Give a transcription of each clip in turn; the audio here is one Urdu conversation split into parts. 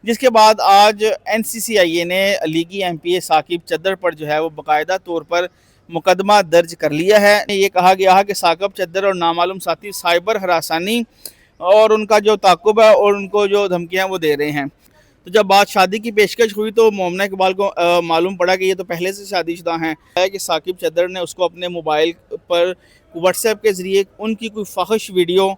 جس کے بعد آج NCCIA نے لیگی MPA ثاقب چدر پر جو ہے وہ باقاعدہ طور پر مقدمہ درج کر لیا ہے۔ یہ کہا گیا ہے کہ ثاقب چدر اور نامعلوم ساتھی سائبر ہراسانی اور ان کا جو تعاقب ہے اور ان کو جو دھمکیاں وہ دے رہے ہیں۔ تو جب بات شادی کی پیشکش ہوئی تو مومنہ اقبال کو معلوم پڑا کہ یہ تو پہلے سے شادی شدہ ہیں کہ ثاقب چدر نے اس کو اپنے موبائل پر واٹس ایپ کے ذریعے ان کی کوئی فحش ویڈیو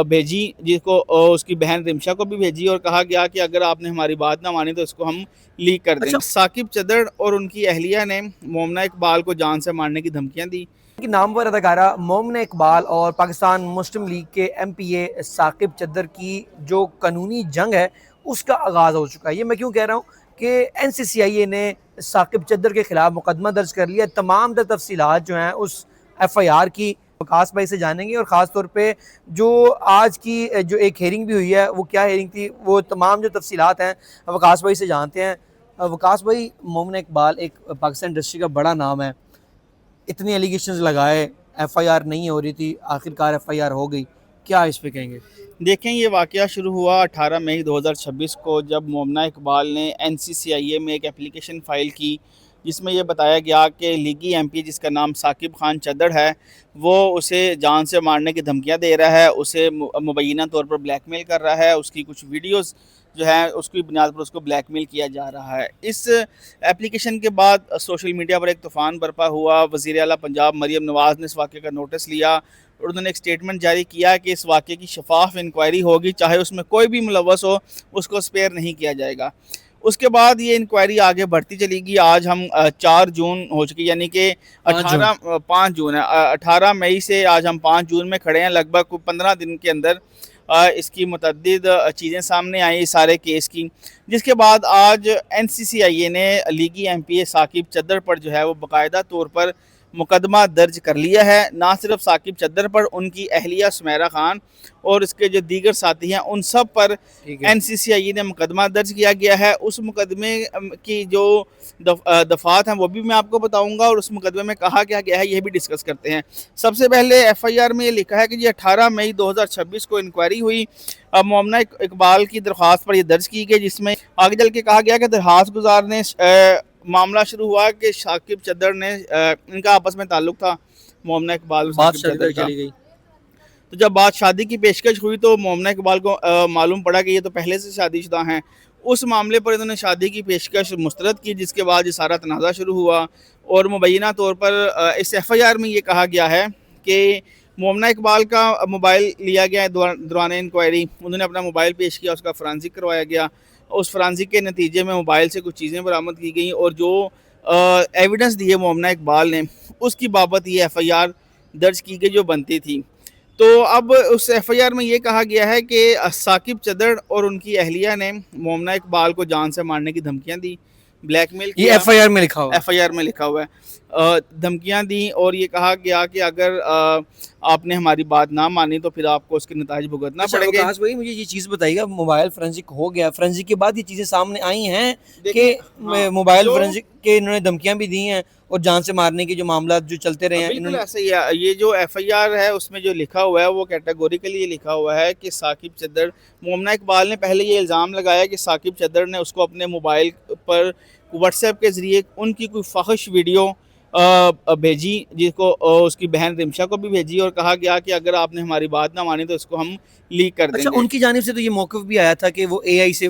بھیجی، جس کو اس کی بہن رمشا کو بھی بھیجی، اور کہا گیا کہ اگر آپ نے ہماری بات نہ مانی تو اس کو ہم لیک کر دیں اچھا، گے۔ ثاقب چدر اور ان کی اہلیہ نے مومنہ اقبال کو جان سے مارنے کی دھمکیاں دی۔ کی نامور اداکارہ مومنہ اقبال اور پاکستان مسلم لیگ کے MPA ثاقب چدر کی جو قانونی جنگ ہے اس کا آغاز ہو چکا ہے۔ یہ میں کیوں کہہ رہا ہوں کہ NCCIA نے ثاقب چدر کے خلاف مقدمہ درج کر لیا۔ تمام تفصیلات جو ہیں اس FIR کی وقاص بھائی سے جانیں گے، اور خاص طور پہ جو آج کی جو ایک ہیئرنگ بھی ہوئی ہے وہ کیا ہیئرنگ تھی، وہ تمام جو تفصیلات ہیں وقاص بھائی سے جانتے ہیں۔ وقاص بھائی، مومنہ اقبال ایک پاکستان انڈسٹری کا بڑا نام ہے، اتنی ایلیگیشنز لگائے، FIR نہیں ہو رہی تھی، آخرکار FIR ہو گئی، کیا اس پہ کہیں گے؟ دیکھیں، یہ واقعہ شروع ہوا 18 مئی 2026 کو، جب مومنہ اقبال نے NCCIA میں ایک اپلیکیشن فائل کی جس میں یہ بتایا گیا کہ لیگی MP جس کا نام ثاقب خان چدر ہے وہ اسے جان سے مارنے کی دھمکیاں دے رہا ہے، اسے مبینہ طور پر بلیک میل کر رہا ہے، اس کی کچھ ویڈیوز جو ہے اس کی بنیاد پر اس کو بلیک میل کیا جا رہا ہے۔ اس اپلیکیشن کے بعد سوشل میڈیا پر ایک طوفان برپا ہوا۔ وزیر اعلیٰ پنجاب مریم نواز نے اس واقعے کا نوٹس لیا اور انہوں نے ایک سٹیٹمنٹ جاری کیا کہ اس واقعے کی شفاف انکوائری ہوگی، چاہے اس میں کوئی بھی ملوث ہو اس کو اسپیئر نہیں کیا جائے گا۔ اس کے بعد یہ انکوائری آگے بڑھتی چلی گی۔ آج ہم 4 جون ہو چکی، یعنی کہ 5 جون ہے، 18 مئی سے آج ہم 5 جون میں کھڑے ہیں۔ لگ بھگ 15 دن کے اندر اس کی متعدد چیزیں سامنے آئیں سارے کیس کی، جس کے بعد آج NCCIA نے لیگی MPA ثاقب چدر پر جو ہے وہ باقاعدہ طور پر مقدمہ درج کر لیا ہے۔ نہ صرف ثاقب چدر پر، ان کی اہلیہ سمیرہ خان اور اس کے جو دیگر ساتھی ہیں ان سب پر NCCIA نے مقدمہ درج کیا گیا ہے۔ اس مقدمے کی جو دفعات ہیں وہ بھی میں آپ کو بتاؤں گا، اور اس مقدمے میں کہا کیا گیا ہے یہ بھی ڈسکس کرتے ہیں۔ سب سے پہلے FIR میں یہ لکھا ہے کہ یہ 18 مئی 2026 کو انکوائری ہوئی، مومنہ اقبال کی درخواست پر یہ درج کی گئی، جس میں آگے چل کے کہا گیا کہ درخواست گزار نے معاملہ شروع ہوا کہ ثاقب چدر نے ان کا آپس میں تعلق تھا، مومنہ اقبال اور ثاقب چدر کا۔ تو جب بات شادی کی پیشکش ہوئی تو مومنہ اقبال کو معلوم پڑا کہ یہ تو پہلے سے شادی شدہ ہیں۔ اس معاملے پر انہوں نے شادی کی پیشکش مسترد کی، جس کے بعد یہ سارا تنازع شروع ہوا، اور مبینہ طور پر اس FIR میں یہ کہا گیا ہے کہ مومنہ اقبال کا موبائل لیا گیا دوران انکوائری، انہوں نے اپنا موبائل پیش کیا، اس کا فرانزک کروایا گیا، اس فرانزک کے نتیجے میں موبائل سے کچھ چیزیں برآمد کی گئیں، اور جو ایویڈنس دیے مومنہ اقبال نے اس کی بابت یہ FIR درج کی گئی جو بنتی تھی۔ تو اب اس FIR میں یہ کہا گیا ہے کہ ثاقب چدر اور ان کی اہلیہ نے مومنہ اقبال کو جان سے مارنے کی دھمکیاں دی، بلیک میل کیا۔ یہ FIR میں لکھا ہوا FIR میں لکھا ہوا ہے، دھمکیاں دیں، اور یہ کہا گیا کہ اگر آپ نے ہماری بات نہ مانی تو پھر آپ کو اس کے نتائج بھگتنا پڑیں گے۔ وقاص بھائی، مجھے یہ چیز بتائیے گا، موبائل فرینزک ہو گیا، فرینزک کے بعد یہ چیزیں سامنے آئی ہیں کہ موبائل فرینزک کے انہوں نے دھمکیاں بھی دی ہیں اور جان سے مارنے کے جو معاملات جو چلتے رہے ہیں، بالکل ایسا ہی ہے۔ یہ جو FIR ہے اس میں جو لکھا ہوا ہے وہ کیٹیگوریکلی یہ لکھا ہوا ہے کہ ثاقب چدر، مومنہ اقبال نے پہلے یہ الزام لگایا کہ ثاقب چدر نے اس کو اپنے موبائل پر واٹس ایپ کے ذریعے ان کی کوئی فحش ویڈیو بھیجی، جس کو اس کی بہن رمشا کو بھی بھیجی، اور کہا گیا کہ اگر آپ نے ہماری بات نہ مانی تو اس کو ہم لیک کر دیں گے۔ اچھا، ان کی جانب سے تو یہ موقف بھی آیا تھا کہ وہ AI سے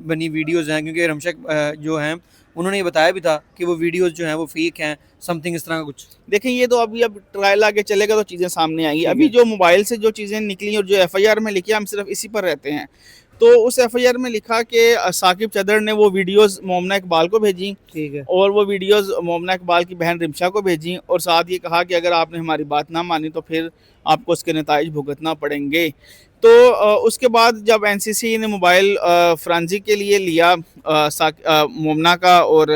بنی ویڈیوز ہیں، کیونکہ رمشا جو ہیں انہوں نے یہ بتایا بھی تھا کہ وہ ویڈیوز جو ہیں وہ فیک ہیں، سم تھنگ اس طرح کا کچھ۔ دیکھیں، یہ تو اب ٹرائل آگے چلے گا تو چیزیں سامنے آئیں گی۔ ابھی جو موبائل سے جو چیزیں نکلی اور جو FIR میں لکھی ہم صرف اسی پر رہتے ہیں۔ تو اس FIR میں لکھا کہ ثاقب چدر نے وہ ویڈیوز مومنہ اقبال کو بھیجی، اور وہ ویڈیوز مومنہ اقبال کی بہن رمشا کو بھیجی، اور ساتھ یہ کہا کہ اگر آپ نے ہماری بات نہ مانی تو پھر آپ کو اس کے نتائج بھگتنا پڑیں گے۔ تو اس کے بعد جب NCCIA نے موبائل فرانزک کے لیے لیا مومنہ کا اور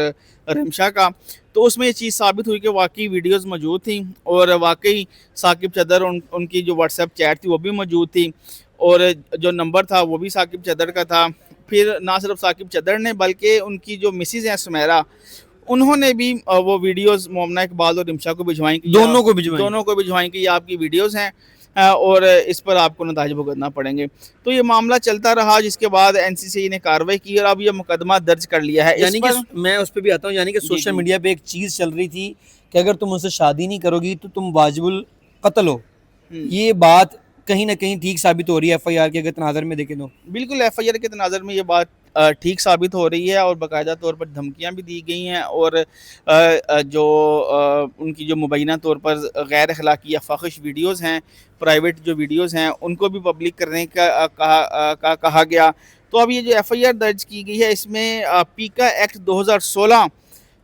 رمشا کا، تو اس میں یہ چیز ثابت ہوئی کہ واقعی ویڈیوز موجود تھیں، اور واقعی ثاقب چدر ان کی جو واٹس ایپ چیٹ تھی وہ بھی موجود تھی، اور جو نمبر تھا وہ بھی ثاقب چدر کا تھا۔ پھر نہ صرف ثاقب چدر نے بلکہ ان کی جو مسز ہیں سمیرہ، انہوں نے بھی وہ ویڈیوز مومنہ اقبال اور رمشا کو بھجوائیں، دونوں کو بھجوائیں کہ یہ آپ کی ویڈیوز ہیں۔ اور اس پر آپ کو نتائج بھگتنا پڑیں گے. تو یہ معاملہ چلتا رہا جس کے بعد NCCI نے کارروائی کی اور اب یہ مقدمہ درج کر لیا ہے. یعنی کہ میں اس پہ بھی آتا ہوں، یعنی کہ جی سوشل جی میڈیا پہ ایک چیز چل رہی تھی کہ اگر تم ان سے شادی نہیں کرو گی تو تم واجب القتل ہو. یہ بات کہیں نہ کہیں ٹھیک ثابت ہو رہی ہے FIR کے اگر تناظر میں دیکھیں تو. بالکل FIR کے تناظر میں یہ بات ٹھیک ثابت ہو رہی ہے اور باقاعدہ طور پر دھمکیاں بھی دی گئی ہیں اور جو ان کی جو مبینہ طور پر غیر اخلاقی یا فاحش ویڈیوز ہیں، پرائیویٹ جو ویڈیوز ہیں ان کو بھی پبلک کرنے کا کہا گیا. تو اب یہ جو FIR درج کی گئی ہے اس میں پیکا ایکٹ 2016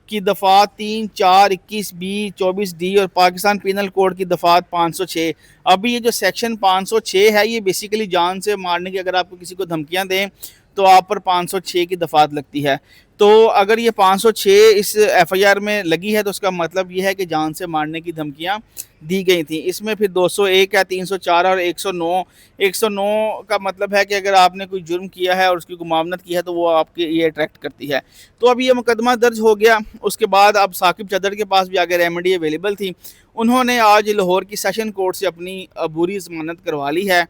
کی دفعات 3, 4, 21, 20, 24D اور پاکستان پینل کوڈ کی دفعات 506. ابھی یہ جو سیکشن 506 ہے یہ بیسیکلی جان سے مارنے کی، اگر آپ کو کسی کو دھمکیاں دیں تو آپ پر 506 کی دفعات لگتی ہے. تو اگر یہ 506 اس FIR میں لگی ہے تو اس کا مطلب یہ ہے کہ جان سے مارنے کی دھمکیاں دی گئی تھیں. اس میں پھر 201 ہے، 304 اور 109. 109 کا مطلب ہے کہ اگر آپ نے کوئی جرم کیا ہے اور اس کی معاونت کی ہے تو وہ آپ کے یہ اٹریکٹ کرتی ہے. تو اب یہ مقدمہ درج ہو گیا. اس کے بعد اب ثاقب چدر کے پاس بھی آگے ریمیڈی اویلیبل تھی. انہوں نے آج لاہور کی سیشن کورٹ سے اپنی عبوری ضمانت کروا لی ہے.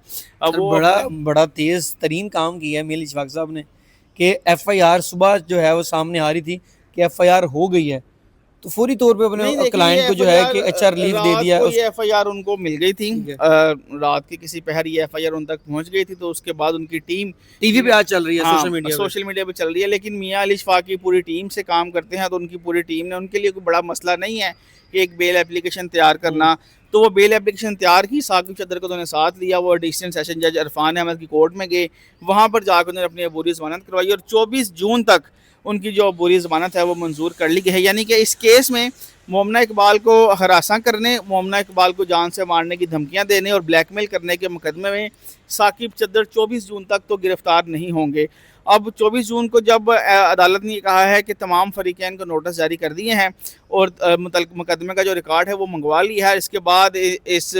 وہ بڑا تیز ترین کام کیا ہے میل اشفاق صاحب نے کہ FIR صبح جو ہے وہ سامنے آ رہی تھی کہ FIR ہو گئی ہے تو فوری طور پہ اپنے کلائنٹ کو جو ہے کہ HR ریلیف دے دیا. یہ FIR ان کو مل گئی تھی رات کے کسی پہر یہ FIR ان تک پہنچ گئی تھی. تو اس کے بعد ان کی ٹیم ٹی وی پہ آج چل رہی ہے، سوشل میڈیا پہ چل رہی ہے. لیکن میاں علی اشفاق کی پوری ٹیم سے کام کرتے ہیں تو ان کی پوری ٹیم نے، ان کے لیے کوئی بڑا مسئلہ نہیں ہے کہ ایک بیل اپلیکیشن تیار کرنا. تو وہ بیل اپلیکیشن تیار کی، ثاقب چدر کو انہوں نے ساتھ لیا. وہ ایڈیشنل سیشن جج عرفان احمد کی کورٹ میں گئے، وہاں پر جا کے انہوں نے اپنی عبوری ضمانت کروائی اور 24 جون تک ان کی جو عبوری ضمانت ہے وہ منظور کر لی گئی ہے. یعنی کہ اس کیس میں مومنہ اقبال کو ہراساں کرنے، مومنہ اقبال کو جان سے مارنے کی دھمکیاں دینے اور بلیک میل کرنے کے مقدمے میں ثاقب چدر 24 جون تک تو گرفتار نہیں ہوں گے. اب 24 جون کو جب عدالت نے یہ کہا ہے کہ تمام فریقین کو نوٹس جاری کر دیے ہیں اور متعلق مقدمے کا جو ریکارڈ ہے وہ منگوا لیا ہے، اس کے بعد اس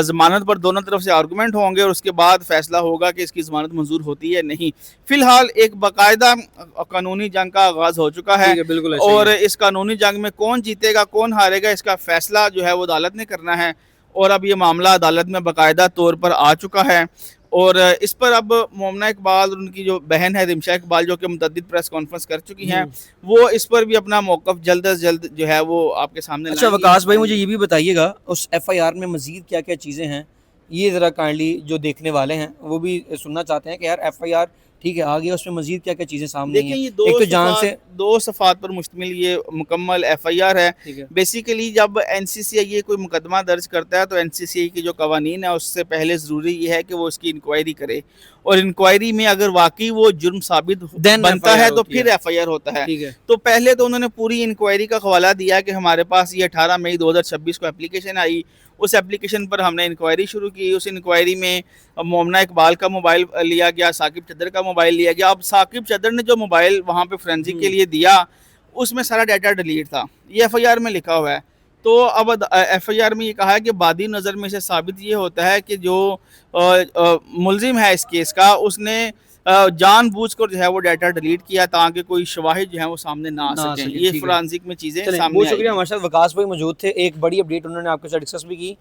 ضمانت پر دونوں طرف سے آرگومنٹ ہوں گے اور اس کے بعد فیصلہ ہوگا کہ اس کی ضمانت منظور ہوتی ہے نہیں. فی الحال ایک باقاعدہ قانونی جنگ کا آغاز ہو چکا ہے اور اس قانونی جنگ میں کون جیتے گا کون ہارے گا اس کا فیصلہ جو ہے وہ عدالت نے کرنا ہے. اور اب یہ معاملہ عدالت میں باقاعدہ طور پر آ چکا ہے اور اس پر اب مومنہ اقبال اور ان کی جو بہن ہے رمشا اقبال جو کہ متعدد پریس کانفرنس کر چکی ہیں، وہ اس پر بھی اپنا موقف جلد از جلد جو ہے وہ آپ کے سامنے اچھا وقاص بھائی مجھے یہ بھی بتائیے گا اس FIR میں مزید کیا کیا چیزیں ہیں، یہ ذرا کائنڈلی جو دیکھنے والے ہیں وہ بھی سننا چاہتے ہیں کہ یار FIR ٹھیک ہے آ گیا، اس میں مزید کیا کیا چیزیں سامنے ہیں. دیکھیں ایک تو جان سے 2 صفحات پر مشتمل یہ مکمل FIR ہے. بیسیکلی جب NCCI کوئی مقدمہ درج کرتا ہے تو NCCI کے جو قوانین ہیں اس سے پہلے ضروری یہ ہے کہ وہ اس کی انکوائری کرے اور انکوائری میں اگر واقعی وہ جرم ثابت بنتا ہے تو پھر FIR ہوتا ہے. تو پہلے تو انہوں نے پوری انکوائری کا حوالہ دیا کہ ہمارے پاس یہ 18 مئی 2026 کو اپلیکیشن آئی، اس اپلیکیشن پر ہم نے انکوائری شروع کی. اس انکوائری میں مومنہ اقبال کا موبائل لیا گیا، ثاقب چدر کا موبائل لیا گیا. اب ثاقب چدر نے جو موبائل وہاں پہ فرینزک کے لیے دیا اس میں سارا ڈیٹا ڈیلیٹ تھا، یہ FIR میں لکھا ہوا ہے. تو اب FIR میں یہ کہا ہے کہ بادی نظر میں سے ثابت یہ ہوتا ہے کہ جو ملزم ہے اس کیس کا اس نے جان بوجھ کر جو ہے وہ ڈیٹا ڈیلیٹ کیا تاکہ کوئی شواہد جو ہیں وہ سامنے نہ آ سکیں. یہ فرانزک میں چیزیں سامنے بہت شکریہ. ہمارے ساتھ وقاص بھائی موجود تھے. ایک بڑی اپڈیٹ انہوں نے آپ کے ساتھ ڈسکس بھی کی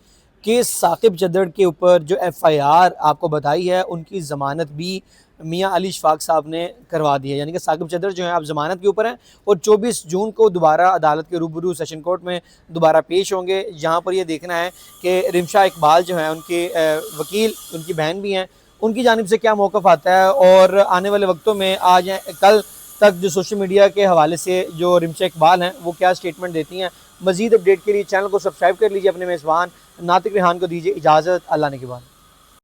کہ ثاقب چدر کے اوپر جو FIR آپ کو بتائی ہے ان کی ضمانت بھی میاں علی اشفاق صاحب نے کروا دی ہے. یعنی کہ ثاقب چدر جو ہیں آپ ضمانت کے اوپر ہیں اور 24 جون کو دوبارہ عدالت کے روبرو سیشن کورٹ میں دوبارہ پیش ہوں گے. یہاں پر یہ دیکھنا ہے کہ رمشا اقبال جو ہیں ان کے وکیل ان کی بہن بھی ہیں، ان کی جانب سے کیا موقف آتا ہے اور آنے والے وقتوں میں آج کل تک جو سوشل میڈیا کے حوالے سے جو رمشا اقبال ہیں وہ کیا سٹیٹمنٹ دیتی ہیں. مزید اپڈیٹ کے لیے چینل کو سبسکرائب کر لیجیے. اپنے میزبان ناطق ریحان کو دیجیے اجازت. اللہ نے کے بعد.